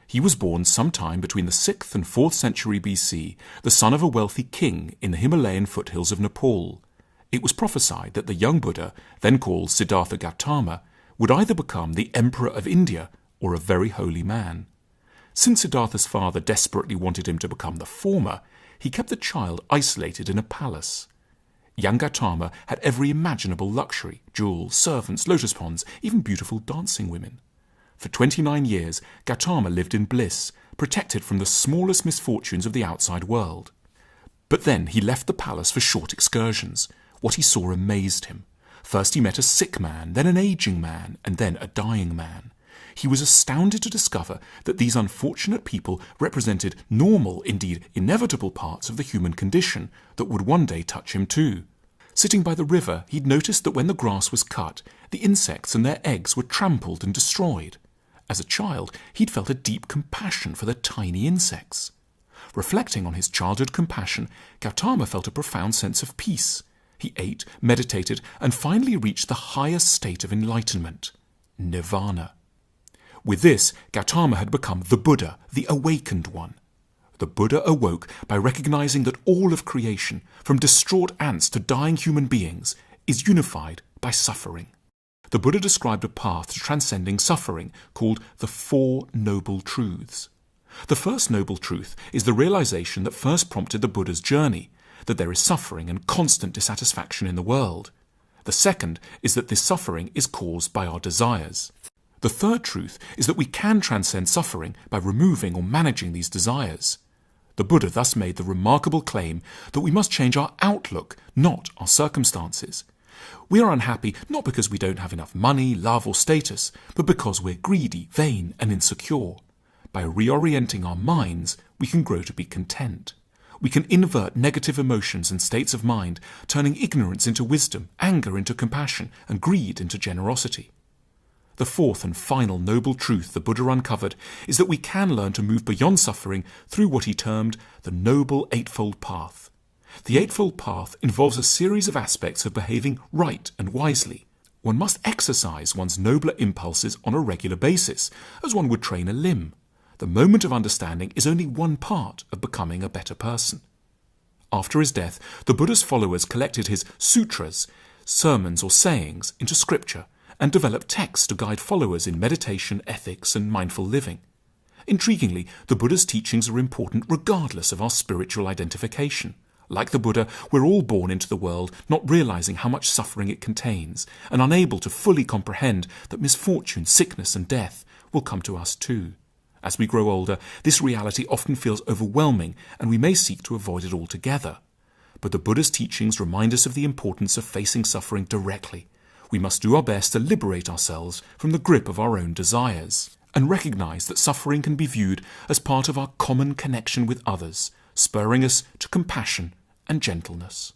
He was born sometime between the 6th and 4th century BC, the son of a wealthy king in the Himalayan foothills of Nepal. It was prophesied that the young Buddha, then called Siddhartha Gautama, would either become the emperor of India or a very holy man. Since Siddhartha's father desperately wanted him to become the former, he kept the child isolated in a palace. Young Gautama had every imaginable luxury: jewels, servants, lotus ponds, even beautiful dancing women. For 29 years, Gautama lived in bliss, protected from the smallest misfortunes of the outside world. But then he left the palace for short excursions. What he saw amazed him. First he met a sick man, then an aging man, and then a dying man. He was astounded to discover that these unfortunate people represented normal, indeed inevitable parts of the human condition that would one day touch him too. Sitting by the river, he'd noticed that when the grass was cut, the insects and their eggs were trampled and destroyed. As a child, he'd felt a deep compassion for the tiny insects. Reflecting on his childhood compassion, Gautama felt a profound sense of peace. He ate, meditated, and finally reached the highest state of enlightenment, nirvana. With this, Gautama had become the Buddha, the awakened one. The Buddha awoke by recognizing that all of creation, from distraught ants to dying human beings, is unified by suffering. The Buddha described a path to transcending suffering called the Four Noble Truths. The first noble truth is the realization that first prompted the Buddha's journey, that there is suffering and constant dissatisfaction in the world. The second is that this suffering is caused by our desires. The third truth is that we can transcend suffering by removing or managing these desires. The Buddha thus made the remarkable claim that we must change our outlook, not our circumstances. We are unhappy not because we don't have enough money, love, or status, but because we're greedy, vain, and insecure. By reorienting our minds, we can grow to be content. We can invert negative emotions and states of mind, turning ignorance into wisdom, anger into compassion, and greed into generosity. The fourth and final noble truth the Buddha uncovered is that we can learn to move beyond suffering through what he termed the Noble Eightfold Path. The Eightfold Path involves a series of aspects of behaving right and wisely. One must exercise one's nobler impulses on a regular basis, as one would train a limb. The moment of understanding is only one part of becoming a better person. After his death, the Buddha's followers collected his sutras, sermons or sayings, into scripture, and developed texts to guide followers in meditation, ethics, and mindful living. Intriguingly, the Buddha's teachings are important regardless of our spiritual identification. Like the Buddha, we're all born into the world not realizing how much suffering it contains, and unable to fully comprehend that misfortune, sickness, and death will come to us too. As we grow older, this reality often feels overwhelming, and we may seek to avoid it altogether. But the Buddha's teachings remind us of the importance of facing suffering directly. We must do our best to liberate ourselves from the grip of our own desires, and recognize that suffering can be viewed as part of our common connection with others, spurring us to compassion and gentleness.